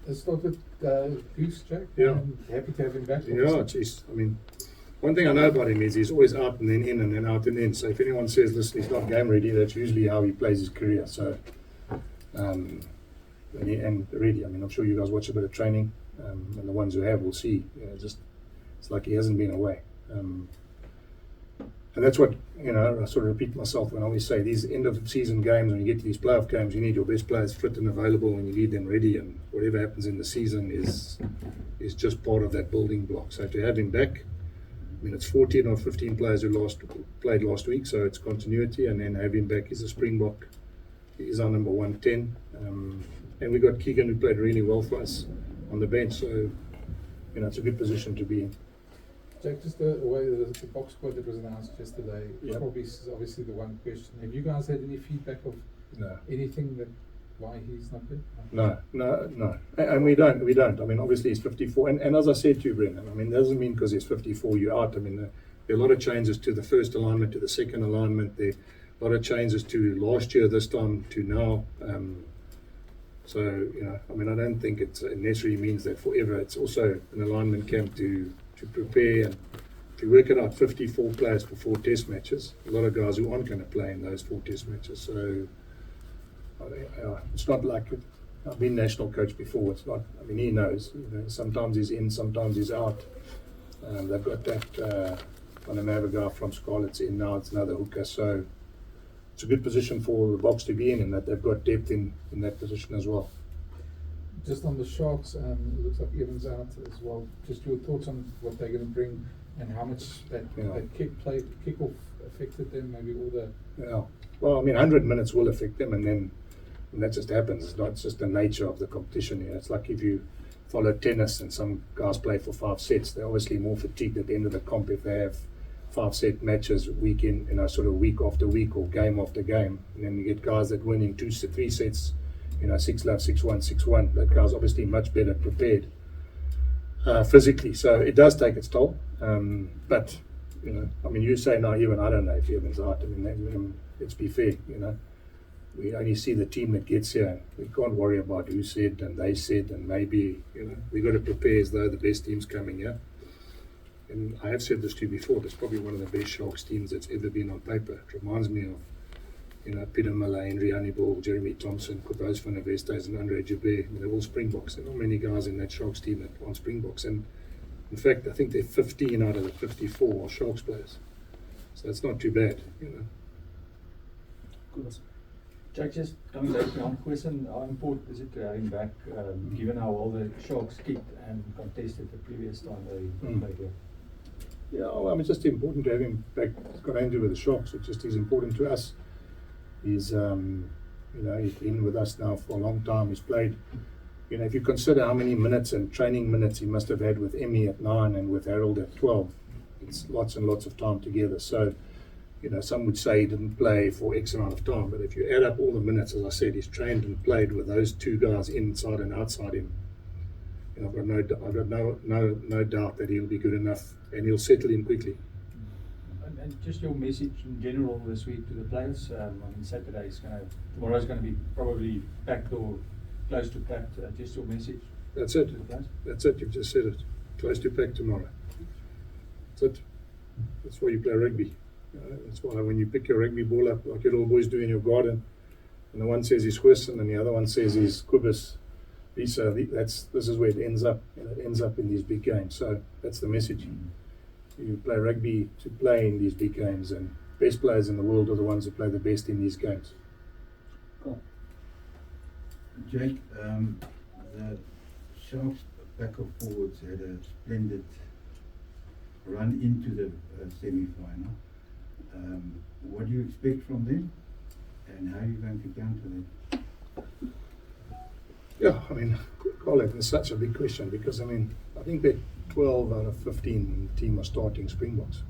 Let's start with Goose, Jack. Yeah. I'm happy to have him back. Yeah, geez. I mean, one thing I know about him is he's always out and then in and then out and in. So if anyone says, listen, he's not game ready, that's usually how he plays his career. So, and ready. I mean, I'm sure you guys watch a bit of training, and the ones who have will see. Just it's like he hasn't been away. And that's what, I sort of repeat myself when I always say these end of season games, when you get to these playoff games, you need your best players fit and available and you need them ready, and whatever happens in the season is just part of that building block. So to have him back, I mean, it's 14 or 15 players who played last week, so it's continuity, and then have him back is a Springbok. He's our number 110. And we got Keegan, who played really well for us on the bench, so it's a good position to be in. Jack, just the way the box squad that was announced yesterday, Yep. probably is obviously the one question. Have you guys had any feedback of anything that why he's not there? No. And we don't. I mean, obviously he's 54. And as I said to you, Brendan, I mean, that doesn't mean because he's 54 you're out. I mean, there are a lot of changes to the first alignment, to the second alignment. There are a lot of changes to last year, this time to now. So, I mean, I don't think it necessarily means that forever. It's also an alignment camp to prepare, and if you work it out, 54 players for 4 test matches, a lot of guys who aren't going to play in those 4 test matches. So it's not like I've been national coach before. It's not. I mean, he knows. Sometimes he's in, sometimes he's out. They've got that. When they have a guy from Scarlet's in now, it's another hooker. So it's a good position for the Boks to be in that they've got depth in that position as well. Just on the Sharks, it looks like Evans out as well. Just your thoughts on what they're going to bring and how much that kick-off affected them, maybe all the... Yeah. Well, I mean, 100 minutes will affect them, and then that just happens. It's just the nature of the competition. It's like if you follow tennis and some guys play for 5 sets, they're obviously more fatigued at the end of the comp if they have 5-set matches week in, sort of week after week or game after game. And then you get guys that win in 2 to 3 sets, 6-love, 6-1, 6-1. That guy's obviously much better prepared physically. So it does take its toll. But, I mean, you say now, even I don't know if Evan's out. I mean, let's be fair, We only see the team that gets here. We can't worry about who said and they said, and maybe, we've got to prepare as though the best team's coming here. And I have said this to you before, that's probably one of the best Sharks teams that's ever been on paper. It reminds me of Peter Miller, Henry Honeyball, Jeremy Thompson, Kobus van der Westhuizen, and Andre Joubert. They're all Springboks. There are not many guys in that Sharks team that aren't Springboks. And in fact, I think they're 15 out of the 54 are Sharks players. So that's not too bad, Good. Jack, just coming back to one question, how important is it to have him back, given how well the Sharks kicked and contested the previous time they played here? Yeah, well, I mean, it's just important to have him back. It's got nothing to do with the Sharks. It just is important to us. He's been with us now for a long time. He's played, if you consider how many minutes and training minutes he must have had with Emmy at 9 and with Harold at 12, it's lots and lots of time together. So, some would say he didn't play for X amount of time, but if you add up all the minutes, as I said, he's trained and played with those 2 guys inside and outside him. I've got no doubt that he'll be good enough and he'll settle in quickly. And just your message in general this week to the players. Tomorrow's going to be probably packed or close to packed. Just your message. That's it. To the players. That's it. You've just said it. Close to packed tomorrow. That's it. That's why you play rugby. That's why when you pick your rugby ball up, like your little boys do in your garden, and the one says he's Goosen and the other one says he's Kobus. This is where it ends up. It ends up in these big games. So that's the message. You play rugby to play in these big games, and best players in the world are the ones who play the best in these games. Cool. Jake, the Sharks back of forwards had a splendid run into the semi-final. What do you expect from them, and how are you going to counter them? Yeah, I mean, Colin, it's such a big question because, I think that 12 out of 15 in the team are starting Springboks.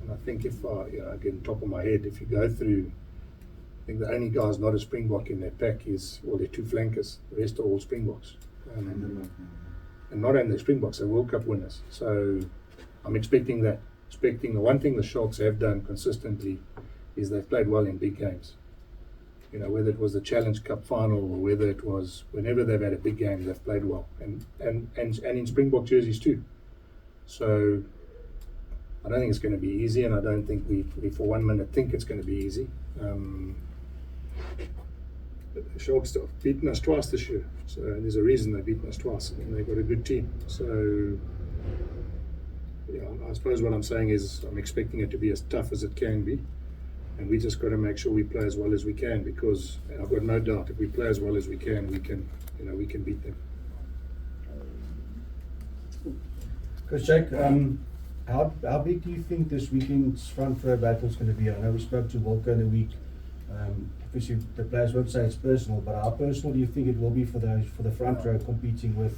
And I think if, again, top of my head, if you go through, I think the only guys not a Springbok in that pack is, they're 2 flankers. The rest are all Springboks. And not only Springboks, they're World Cup winners. So I'm expecting that. The one thing the Sharks have done consistently is they've played well in big games. You know, whether it was the Challenge Cup final or whether it was whenever they've had a big game, they've played well, and in Springbok jerseys too. So I don't think it's going to be easy, and I don't think we for 1 minute think it's going to be easy. The Sharks have beaten us twice this year, so there's a reason they've beaten us twice, and they've got a good team. So yeah, I suppose what I'm saying is I'm expecting it to be as tough as it can be. And we just got to make sure we play as well as we can, because I've got no doubt if we play as well as we can beat them. Coach Jake, how big do you think this weekend's front row battle is going to be? I know we spoke to Volker in the week. Obviously, the players won't say it's personal, but how personal do you think it will be for the front row competing with?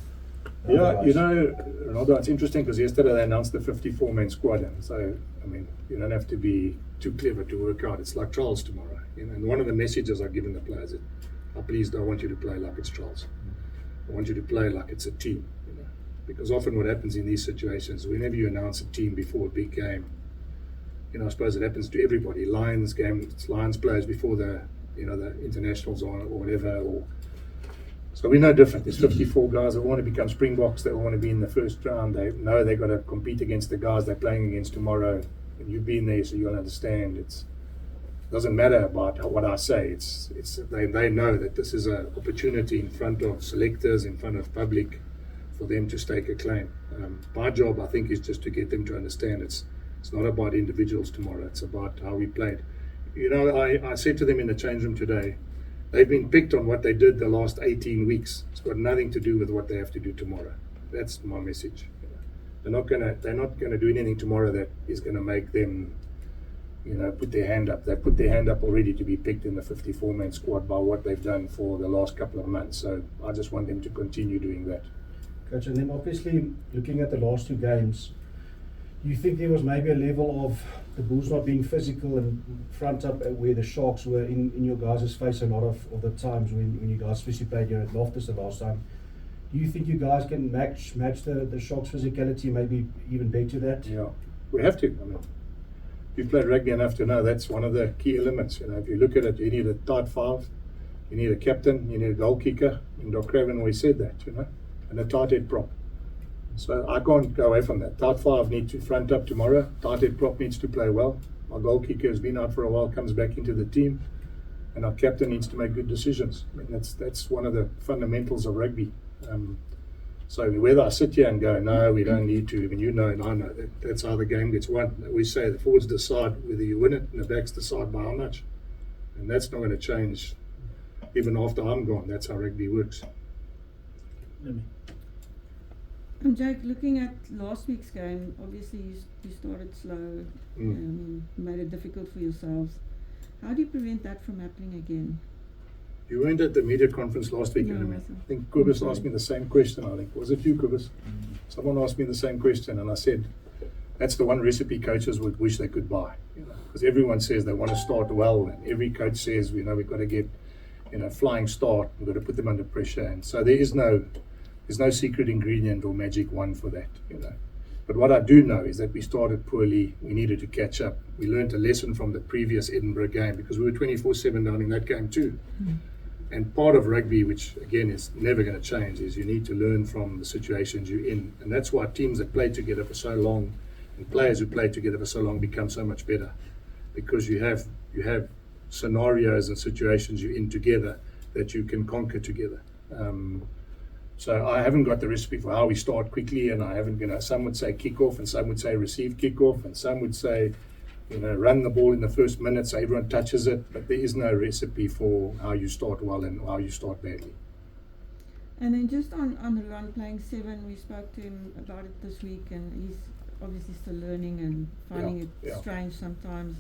Yeah, you know, Ronaldo, it's interesting because yesterday they announced the 54-man squad, and so I mean, you don't have to be too clever to work out. It's like trials tomorrow, you know. And one of the messages I've given the players is, please don't want you to play like it's trials. I want you to play like it's a team, you know. Because often what happens in these situations, whenever you announce a team before a big game, you know, I suppose it happens to everybody. Lions players before the internationals or whatever. So we're no different. There's 54 guys that want to become Springboks, that want to be in the first round. They know they've got to compete against the guys they're playing against tomorrow. And you've been there, so you'll understand. It doesn't matter about what I say. They know that this is an opportunity in front of selectors, in front of public, for them to stake a claim. My job, I think, is just to get them to understand it's not about individuals tomorrow. It's about how we played. You know, I said to them in the change room today, they've been picked on what they did the last 18 weeks. It's got nothing to do with what they have to do tomorrow. That's my message. They're not gonna do anything tomorrow that is gonna make them, you know, put their hand up. They put their hand up already to be picked in the 54-man squad by what they've done for the last couple of months. So I just want them to continue doing that. Coach, and then obviously looking at the last two games, do you think there was maybe a level of the Bulls not being physical and front up where the Sharks were in your guys' face a lot of the times when you guys especially played here at Loftus the last time? Do you think you guys can match the Sharks' physicality, maybe even better that? Yeah, we have to. I mean, you've played rugby enough to know that's one of the key elements. You know, if you look at it, you need a tight five, you need a captain, you need a goal kicker. And Doc Craven always said that, you know, and a tight head prop. So I can't go away from that. Tight five needs to front up tomorrow. Tight head prop needs to play well. Our goal kicker has been out for a while, comes back into the team, and our captain needs to make good decisions. I mean, that's one of the fundamentals of rugby. So whether I sit here and go, no, we don't need to, even you know and I know that's how the game gets won. We say the forwards decide whether you win it, and the backs decide by how much, and that's not going to change even after I'm gone. That's how rugby works. Jake, looking at last week's game, obviously you started slow, made it difficult for yourselves. How do you prevent that from happening again? You weren't at the media conference last week, No, I think Kobus asked me the same question, I think. Was it you, Kobus? Someone asked me the same question, and I said, that's the one recipe coaches would wish they could buy. You know, because everyone says they want to start well, and every coach says, you know, we've got to get, you know, flying start, we've got to put them under pressure. And so there's no secret ingredient or magic one for that, you know. But what I do know is that we started poorly, we needed to catch up. We learned a lesson from the previous Edinburgh game because we were 24/7 down in that game too. And part of rugby, which again is never going to change, is you need to learn from the situations you're in. And that's why teams that play together for so long and players who play together for so long become so much better, because you have scenarios and situations you're in together that you can conquer together. So I haven't got the recipe for how we start quickly, and I haven't, you know, some would say kick off and some would say receive kick off, and some would say, you know, run the ball in the first minute so everyone touches it, but there is no recipe for how you start well and how you start badly. And then just on the run playing 7, we spoke to him about it this week, and he's obviously still learning and finding it strange sometimes.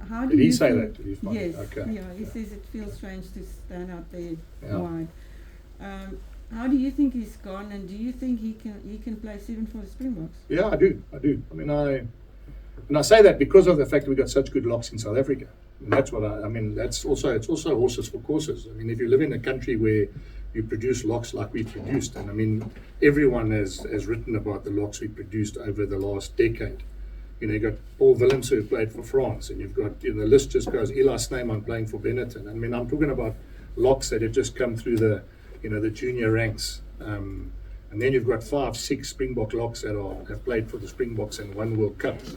How do Did you he say think, that? Did he find yes, it? Okay. yeah, he says it feels strange to stand out there Yeah. wide. How do you think he's gone, and do you think he can play 7 for the Springboks? Yeah, I do. I mean, and I say that because of the fact that we got such good locks in South Africa. And that's what I mean. It's also horses for courses. I mean, if you live in a country where you produce locks like we produced, and I mean, everyone has written about the locks we produced over the last decade. You know, you've got Paul Willems who played for France, and you've got, the list just goes, Eli Snyman playing for Benetton. I mean, I'm talking about locks that have just come through the, the junior ranks. And then you've got 5, 6 Springbok locks that have played for the Springboks and won World Cups.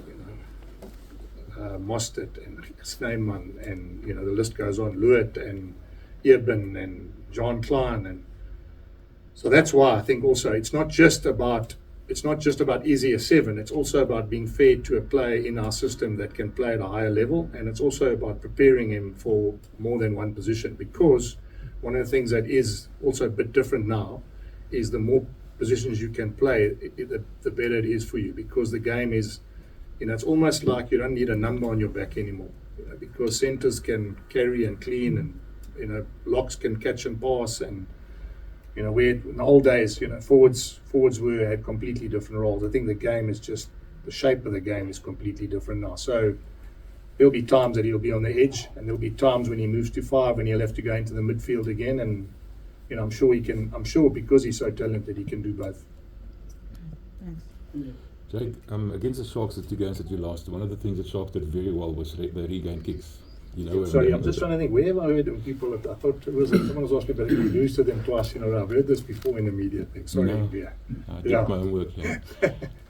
Mostert and Snyman, and the list goes on. Lewitt and Eben and John Klein, and so that's why I think also it's not just about easy as 7. It's also about being fair to a player in our system that can play at a higher level, and it's also about preparing him for more than one position, because one of the things that is also a bit different now is the more positions you can play, the better it is for you, because the game is, it's almost like you don't need a number on your back anymore, because centers can carry and clean, and locks can catch and pass, and where in the old days, forwards had completely different roles. I think the game is just, the shape of the game is completely different now. So there'll be times that he'll be on the edge, and there'll be times when he moves to 5 and he'll have to go into the midfield again, and I'm sure because he's so talented, he can do both. Thanks. Jake, against the Sharks, the 2 games that you lost, one of the things that Sharks did very well was the regain kicks. Sorry, I'm just trying to think, where have I heard of people, I thought it was, someone was asking about it, we lose to them twice in a row. I've heard this before in the media thing. Sorry, No, yeah. I did my homework, yeah.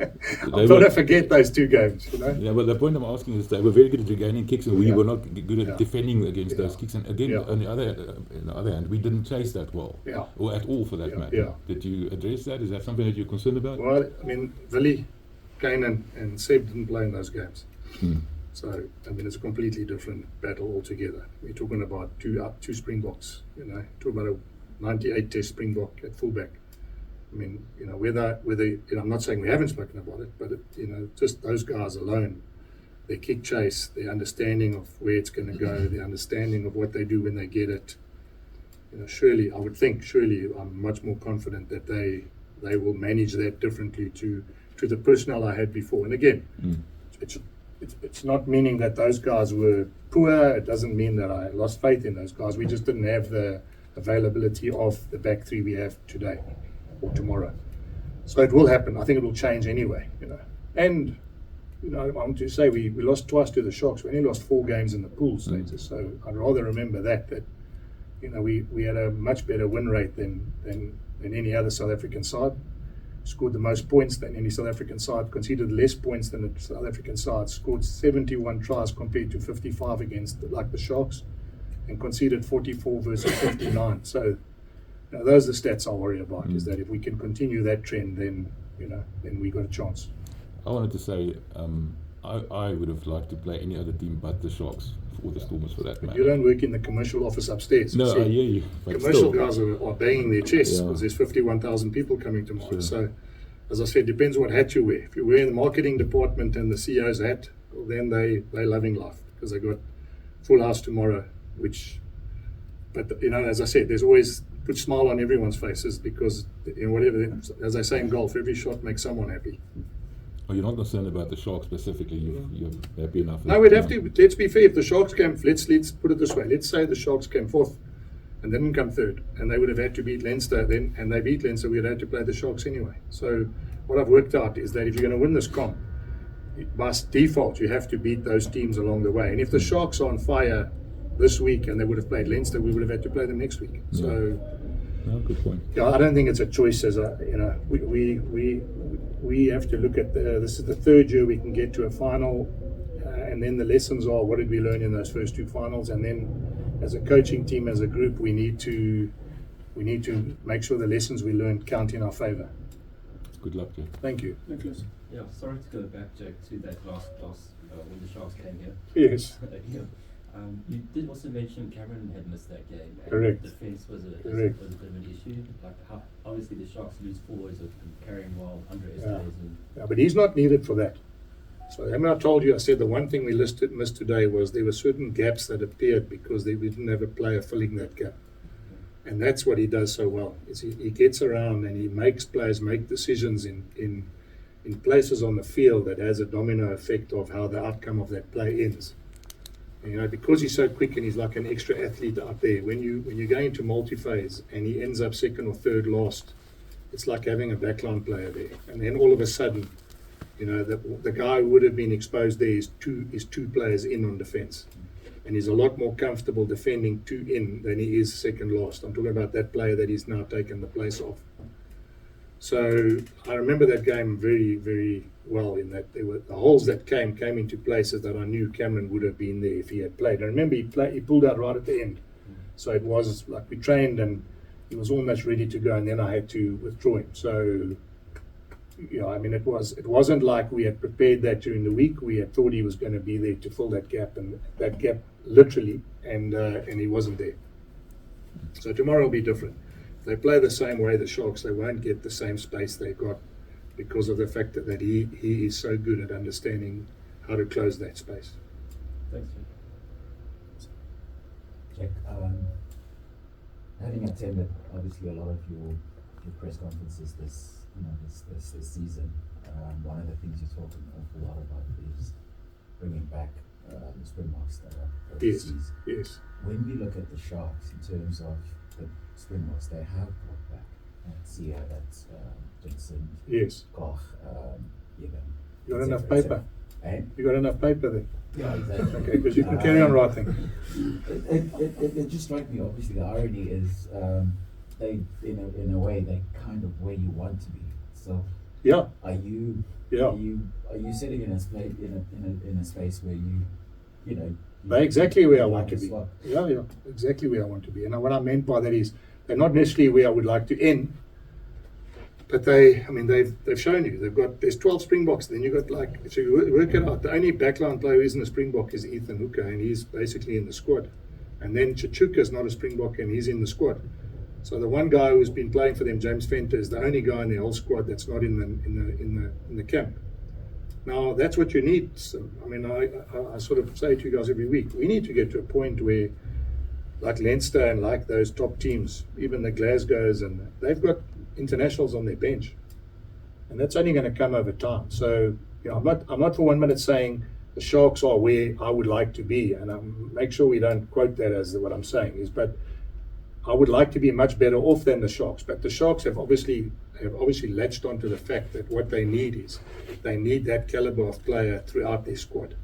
I'm trying to forget those 2 games, Yeah, but the point I'm asking is they were very good at regaining kicks, and we were not good at Yeah. defending against those kicks. And again, Yeah. on the other hand, we didn't chase that well, Yeah. or at all for that matter. Yeah. Did you address that? Is that something that you're concerned about? Well, I mean, Willie, Kane and Seb didn't play in those games. So, I mean, it's a completely different battle altogether. We're talking about two Springboks, talking about a 98 test Springbok at fullback. I mean, whether I'm not saying we haven't spoken about it, but just those guys alone, their kick chase, their understanding of where it's going to go, their understanding of what they do when they get it. Surely I'm much more confident that they will manage that differently to the personnel I had before. And again, it's not meaning that those guys were poor. It doesn't mean that I lost faith in those guys. We just didn't have the availability of the back 3 we have today or tomorrow. So it will happen. I think it will change anyway, And, I want to say we lost twice to the Sharks. We only lost 4 games in the pool stages. So I'd rather remember that we had a much better win rate than any other South African side. Scored the most points than any South African side, conceded less points than the South African side, scored 71 tries compared to 55 against the Sharks, and conceded 44 versus 59. So those are the stats I worry about, is that if we can continue that trend, then we got a chance. I wanted to say I would have liked to play any other team but the Sharks, or the Stormers for that But matter. you don't work in the commercial office upstairs. No, See, I hear you. But commercial still. guys are banging their chests Yeah. because there's 51,000 people coming tomorrow. Sure. So, as I said, depends what hat you wear. If you wear the marketing department and the CEO's hat, well, then they're loving life because they got full house tomorrow. But as I said, there's always put a smile on everyone's faces because whatever, as I say in golf, every shot makes someone happy. Well, you're not concerned about the Sharks specifically. You're happy enough. No, we'd have to. Let's be fair. If the Sharks came, let's put it this way. Let's say the Sharks came 4th and didn't come 3rd, and they would have had to beat Leinster then, and they beat Leinster. We'd have to play the Sharks anyway. So what I've worked out is that if you're going to win this comp, by default, you have to beat those teams along the way. And if the Sharks are on fire this week and they would have played Leinster, we would have had to play them next week. Yeah. So. No, good point. Yeah, I don't think it's a choice. We have to look at this is the 3rd year we can get to a final, and then the lessons are what did we learn in those first 2 finals, and then as a coaching team, as a group, we need to make sure the lessons we learned count in our favour. Good luck, Jake. Thank you. Nicholas. Yeah, sorry to go back, Jake, to that last class when the Sharks came here. Yes. Yeah. You did also mention Cameron had missed that game. And Correct. Defence was a bit Correct. of an issue. Obviously the Sharks lose forwards of carrying well under yesterday's. Yeah, but he's not needed for that. So I told you, I said the one thing we missed today was there were certain gaps that appeared because we didn't have a player filling that gap. And that's what he does so well. Is he gets around and he makes players make decisions in places on the field that has a domino effect of how the outcome of that play ends. And, because he's so quick and he's like an extra athlete out there, when you go into multi-phase and he ends up 2nd or 3rd last, it's like having a backline player there. And then all of a sudden, You know, the guy who would have been exposed there is two players in on defence. And he's a lot more comfortable defending 2 in than he is second last. I'm talking about that player that he's now taken the place of. So I remember that game very, very well, in that there were the holes that came into places that I knew Cameron would have been there if he had played. I remember he pulled out right at the end. So it was like we trained and he was almost ready to go, and then I had to withdraw him. So, you know, I mean, it wasn't like we had prepared that during the week. We had thought he was going to be there to fill that gap, and that gap literally, and he wasn't there. So tomorrow will be different. If they play the same way, the Sharks, they won't get the same space they got because of the fact that he is so good at understanding how to close that space. Thanks, Jack, having attended obviously a lot of your press conferences this season, one of the things you talk an awful lot about is bringing back the Springboks that are overseas. Yes. When we look at the Sharks in terms of the Springboks, they have brought back Sia, that's Jensen, Yes. Koch, Egan. You got enough paper? And You got enough paper there? yeah, exactly. Okay, because you can carry on writing. It just strikes me. Obviously, the irony is they, in a way, they kind of where you want to be. So, Yeah. are you sitting in a space in a space where you know? They're exactly where I you want like to a be. swap? Yeah, exactly where I want to be. And what I meant by that is they're not necessarily where I would like to end, but they've shown you there's 12 Springboks. Then you got so you work it out. The only backline player who isn't a Springbok is Ethan Hooker, and he's basically in the squad. And then Chichuka's not a Springbok, and he's in the squad. So the one guy who's been playing for them, James Venter, is the only guy in the whole squad that's not in the camp. Now that's what you need. So, I mean, I sort of say to you guys every week, we need to get to a point where, like Leinster and like those top teams, even the Glasgow's, and they've got internationals on their bench, and that's only going to come over time. So, you know, I'm not for 1 minute saying the Sharks are where I would like to be, and make sure we don't quote that as what I'm saying is, but I would like to be much better off than the Sharks. But the Sharks have obviously latched onto the fact that what they need is they need that caliber of player throughout their squad,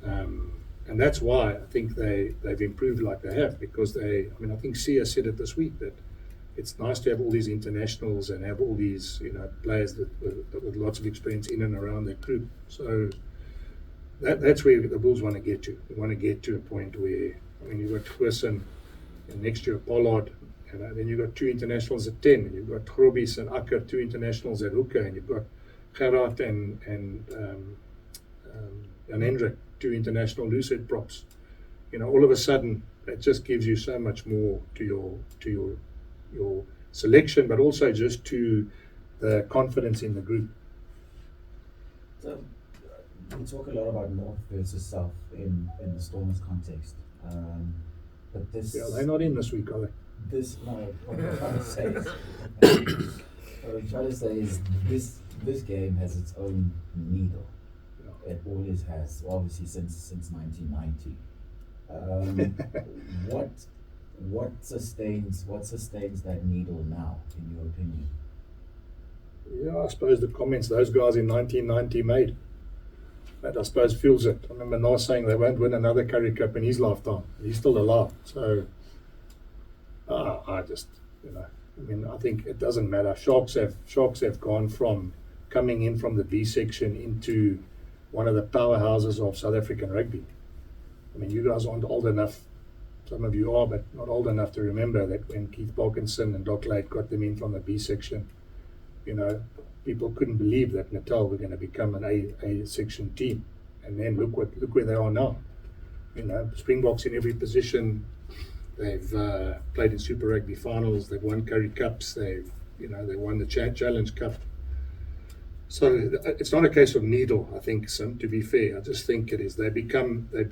and that's why I think they've improved like they have, because I think Sia said it this week that it's nice to have all these internationals and have all these players with lots of experience in and around their group. So that's where the Bulls want to get to. They want to get to a point where you've got Goosen, and next year Pollard, and then you've got 2 internationals at 10, and you've got Grobis and Akker, 2 internationals at hooker, and you've got Gerard and Hendrik, 2 international loosehead props. All of a sudden that just gives you so much more to your selection, but also just to the confidence in the group. So we talk a lot about North versus South in the Stormers context, but this. Yeah, they're not in this week, are they? What I'm trying to say is, this game has its own needle. Yeah. It always has, obviously since 1990. What sustains that needle now, in your opinion? Yeah, I suppose the comments those guys in 1990 made, that I suppose fuels it. I remember Nas saying they won't win another Currie Cup in his lifetime. He's still alive. So I think it doesn't matter. Sharks have gone from coming in from the B section into one of the powerhouses of South African rugby. You guys aren't old enough. Some of you are, but not old enough to remember that when Keith Parkinson and Doc Late got them in from the B section, people couldn't believe that Natal were going to become an A section team. And then look where they are now. Springboks in every position. They've played in Super Rugby finals. They've won Currie Cups. They won the Challenge Cup. So it's not a case of needle, I think, Sim, to be fair. I just think it is. They've become a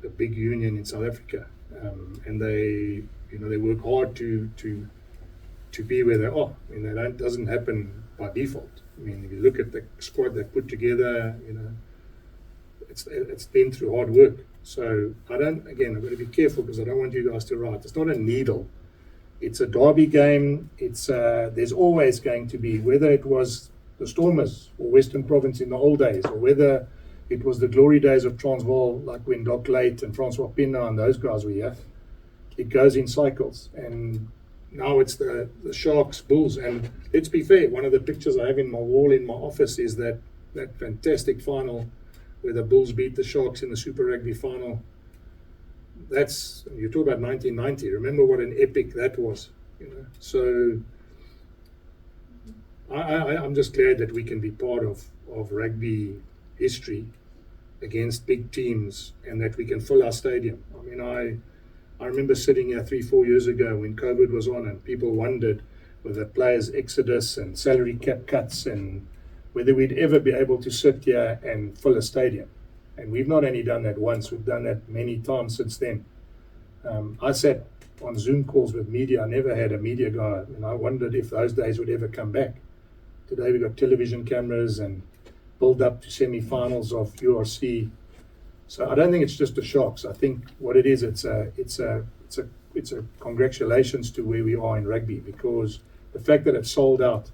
big union in South Africa, and they work hard to be where they are. That doesn't happen by default. If you look at the squad they put together, it's been through hard work. So I've got to be careful because I don't want you guys to write. It's not a needle. It's a derby game. It's there's always going to be, whether it was the Stormers or Western Province in the old days, or whether it was the glory days of Transvaal, like when Doc Late and Francois Pina and those guys were here. It goes in cycles, and now it's the Sharks, Bulls, and let's be fair, one of the pictures I have in my wall in my office is that fantastic final where the Bulls beat the Sharks in the Super Rugby final. That's, you talk about 1990, remember what an epic that was, you know. So I'm just glad that we can be part of rugby history against big teams, and that we can fill our stadium. I mean, I remember sitting here 3-4 years ago when COVID was on, and people wondered with the players' exodus and salary cap cuts and whether we'd ever be able to sit here and fill a stadium. And we've not only done that once, we've done that many times since then. I sat on Zoom calls with media. I never had a media guy, and I wondered if those days would ever come back. Today we've got television cameras and build up to semi-finals of URC. So I don't think it's just the Sharks. I think what it is, it's a congratulations to where we are in rugby, because the fact that it's sold out,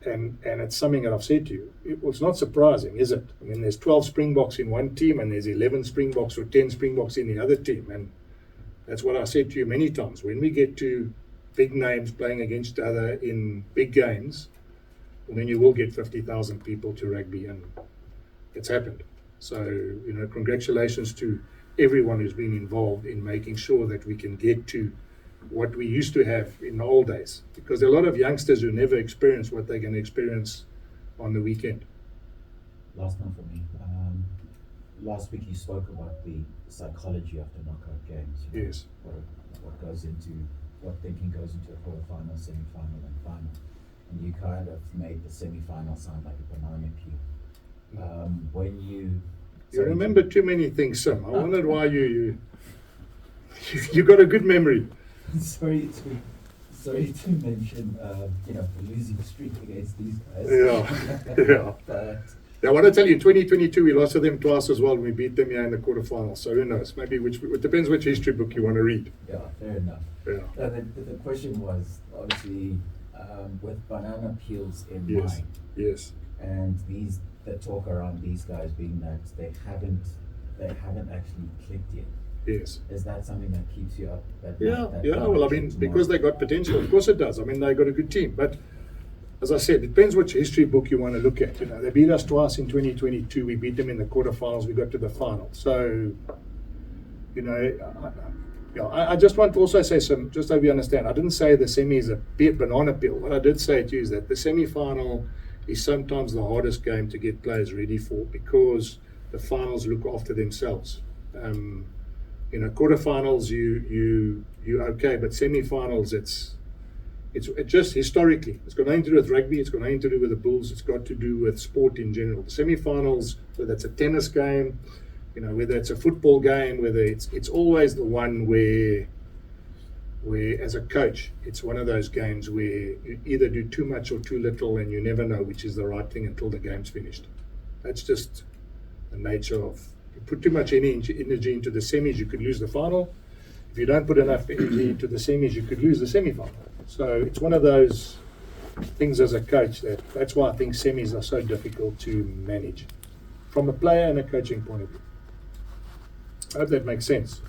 and it's something that I've said to you, it's not surprising, is it? I mean, there's 12 Springboks in one team, and there's 11 Springboks or 10 Springboks in the other team, and that's what I said to you many times. When we get to big names playing against each other in big games, and then you will get 50,000 people to rugby, and it's happened. So, you know, congratulations to everyone who's been involved in making sure that we can get to what we used to have in the old days, because there are a lot of youngsters who never experience what they're going to experience on the weekend. Last one for me. Last week you spoke about the psychology of the knockout games. You know, Yes. What thinking goes into a quarterfinal, semi-final, and final. And you kind of made the semi-final sound like a banana peel. When you remember too many things, Sam. I wondered why you got a good memory. Sorry to mention, the losing streak against these guys. Yeah. But I want to tell you, in 2022, we lost to them twice as well, and we beat them here in the quarterfinals. So who knows? Maybe it depends which history book you want to read. yeah, fair enough. Yeah. The question was obviously with banana peels in Yes. mind, Yes. and the talk around these guys being that they haven't actually clicked yet. Yes. Is that something that keeps you up at Yeah. night? that Well, I night mean, tomorrow? because they got potential, of course it does. I mean, they got a good team, but as I said, it depends which history book you want to look at. You know, they beat us twice in 2022. We beat them in the quarterfinals. We got to the final. So, you know, I just want to also say just so we understand. I didn't say the semi is a banana peel. What I did say to you is that the semi-final is sometimes the hardest game to get players ready for, because the finals look after themselves. You know, quarterfinals you okay, but semi-finals it's just historically. It's got nothing to do with rugby. It's got nothing to do with the Bulls. It's got to do with sport in general. The semi-finals, whether it's a tennis game, you know, whether it's a football game, whether it's always the one where as a coach, it's one of those games where you either do too much or too little, and you never know which is the right thing until the game's finished. That's just the nature of, you put too much energy into the semis, you could lose the final. If you don't put enough energy into the semis, you could lose the semi-final. So it's one of those things as a coach that's why I think semis are so difficult to manage from a player and a coaching point of view. I hope that makes sense.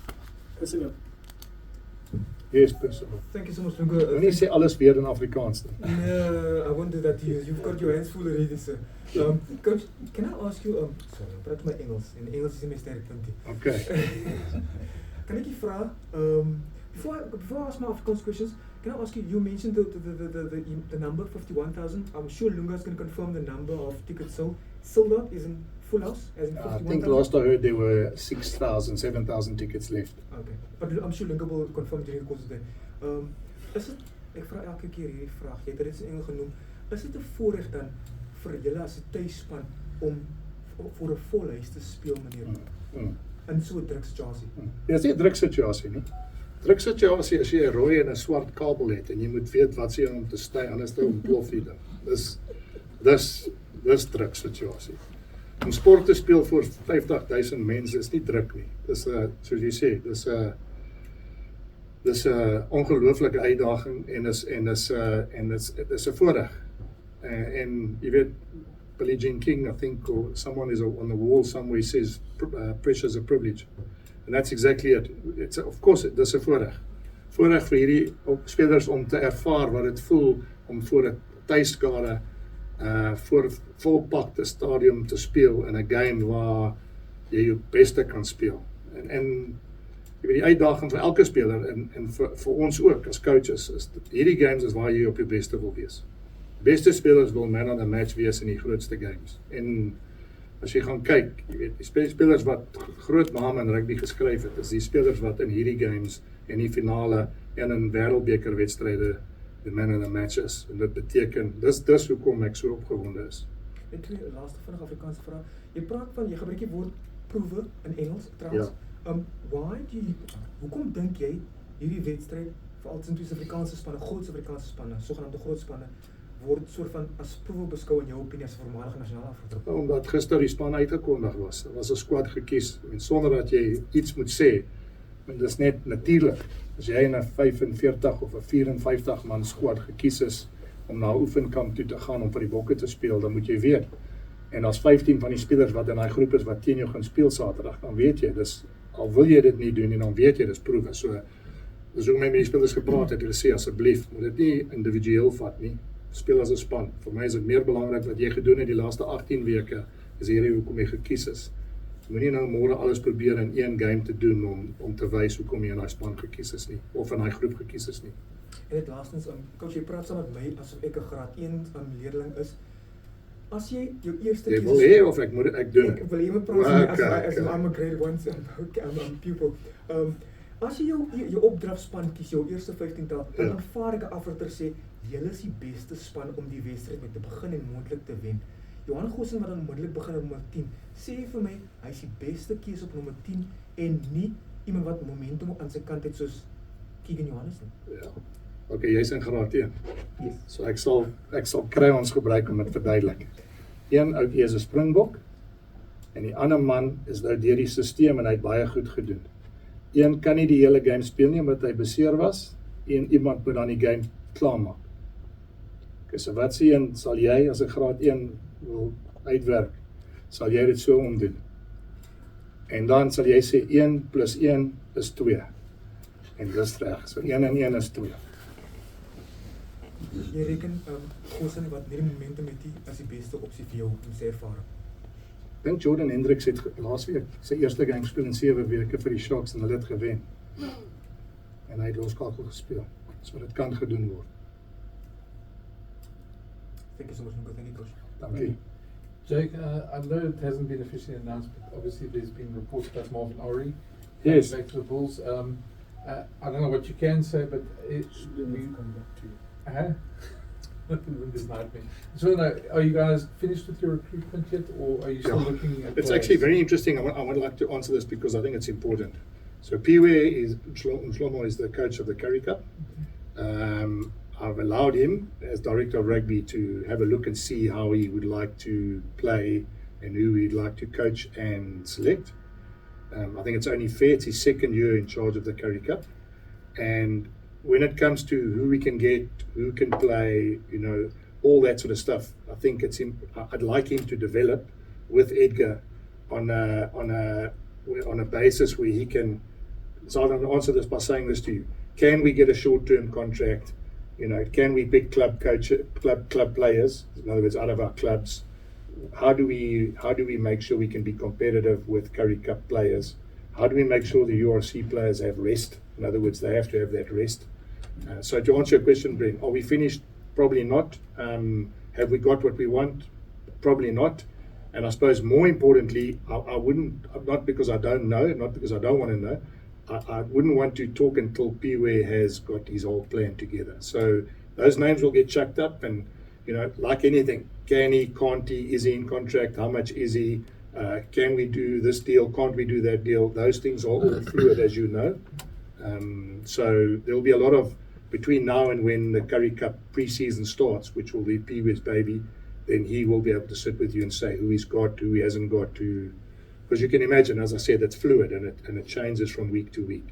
Yes, Percival. Thank you so much, Lunga. Wanneer sê alles weer in Afrikaans dan? No, I won't do that to you. You've got your hands full already, sir. Coach, can I ask you, sorry, ik praat met Engels. En Engels is my sterk punt. Okay. Can I give you before I ask my Afrikaans questions, can I ask you, you mentioned the number 51,000. I'm sure Lunga is going to confirm the number of tickets sold out is in full house, as in 51,000. I think last I heard there were 6,000, 7,000 tickets left. Okay, but I'm sure Lunga will confirm during the course of the day. Is het, ek vra elke keer hierdie vraag, jy het dit in Engels genoem, is dit 'n voorreg dan vir julle as 'n tuisspan om voor 'n vol huis te speel, meneer? In so 'n druk situasie? Dis nie 'n druk situasie nie. Druk situasie as jy 'n rooi en 'n swart kabel het en jy moet weet wat se een om te sny, anders dan ontplof jy dan. Dis druk situasie. Om sport te speel voor 50,000 mense is nie druk nie. Dis soos jy sê, dis 'n ongelooflike uitdaging en dis 'n voorreg. and you weet, Billie Jean King, I think, or someone is on the wall somewhere says, pressure is a privilege. And that's exactly it. It's of course, dis 'n voorreg. Voorreg vir hierdie spelers om te ervaar wat dit voel om voor 'n tuiskade voor 'n volpakte stadium te speel in 'n game waar jy jou beste kan speel. En jy weet, die uitdaging vir elke speler en vir ons ook as coaches is hierdie games is waar jy op jou beste wil wees. Beste spelers wil man of the match wees in die grootste games. En as jy gaan kyk, jy weet, die spelers wat groot name in rugby geskryf het, is die spelers wat in hierdie games en die finale en in wêreldbeker wedstryde die man of the match is. En dit beteken, dis hoekom ek so opgewonde is. En twee laaste vinnig Afrikaanse vraag. Jy praat van, jy gebruik die woord proewe in Engels trouwens. Hoekom dink jy hierdie wedstryd, veral tussen twee Suid-Afrikaanse spanne, groot Suid-Afrikaanse spanne, sogenaamde groot spanne, word soort van as proewe beskou in jou opinie as voormalige nasionale afgetrek? Omdat gister die span uitgekondig was. Er was 'n squad gekies en sonder dat jy iets moet sê. En dis net natuurlik. As jy in 'n 45 of 'n 54 man squad gekies is om na 'n oefenkamp toe te gaan om vir die Bokke te speel, dan moet jy weet. En as 15 van die spelers wat in daai groep is wat teen jou gaan speel Saterdag, dan weet jy, dis al wil jy dit nie doen en dan weet jy dis proewe. So dis hoe my met die spelers gepraat het, hulle sê asseblief, moet dit nie individueel vat nie. Speel as 'n span. Vir my is dit meer belangrik wat jy gedoen het die laaste 18 weke, is hierdie hoekom jy gekies is. Moenie nou môre alles probeer in een game te doen om te wys hoekom jy in daai span gekies is nie, of in daai groep gekies is nie. En dit laastens, coach, jy praat saam met my asof ek 'n graad 1 leerling is. As jy jou eerste Jy wil hê of ek doen dit? Ek wil jy moet praat as I'm a grade 1 pupil. As jy jou opdragspan kies, jou eerste 15 tal, dan aanvaar ek 'n afrotter sê, julle is die beste span om die wedstryd mee te begin en moontlik te wen. Johan Goosen wat dan onmiddellik begin op nommer 10, sê vir my, hy is die beste keuse op nommer 10 en nie iemand wat momentum aan sy kant het soos Keegan Johannes nie. Ja. Okay, jy's in graad 1. Yes. So ek sal crayons gebruik om dit te verduidelik. Een ou is 'n springbok en die ander man is nou deur die stelsel en hy het baie goed gedoen. Een kan nie die hele game speel nie omdat hy beseer was en iemand moet dan die game klaarmaak. Okay, so wat sê een, sal jy as 'n graad 1 wil uitwerk, sal jy dit so omdoen. En dan sal jy sê 1 + 1 is 2. En dis reg, so 1 en 1 is 2. Jy reken Goosen wat nie die momentum het as die beste opsie vir jou om sy ervaring. Ek dink Jordan Hendricks het laasweek sy eerste game gespeel in 7 weke vir die Sharks en hulle het gewen. En hy het loskakel gespeel. So dit kan gedoen word. Thank you so much, Nico. Thank you, coach. Dankie. Jake, I know it hasn't been officially announced, but obviously there's been reports about Marvin Ory Yes. back to the Bulls. I don't know what you can say, but this nightmare. So, are you guys finished with your recruitment yet, or are you still looking at? It's actually very interesting. I would like to answer this because I think it's important. So, Piwe Shlomo is the coach of the Currie Cup. I've allowed him as director of rugby to have a look and see how he would like to play and who he'd like to coach and select. I think it's only fair. It's his second year in charge of the Currie Cup, and when it comes to who we can get, who can play, all that sort of stuff, I think I'd like him to develop with Edgar on a basis where he can. So I'm going to answer this by saying this to you: can we get a short-term contract? Can we pick club players? In other words, out of our clubs. How do we make sure we can be competitive with Currie Cup players? How do we make sure the URC players have rest? In other words, they have to have that rest. So to answer your question, Brent, are we finished? Probably not. Have we got what we want? Probably not. And I suppose more importantly, I wouldn't, not because I don't know, not because I don't want to know, I wouldn't want to talk until Piwe has got his whole plan together. So those names will get chucked up and, like anything, can he, can't he, is he in contract, how much is he, can we do this deal, can't we do that deal, those things are all fluid as you know. So there will be a lot of, between now and when the Currie Cup pre-season starts, which will be Piwe's baby, then he will be able to sit with you and say who he's got, who he hasn't got to, because you can imagine, as I said, it's fluid and it changes from week to week.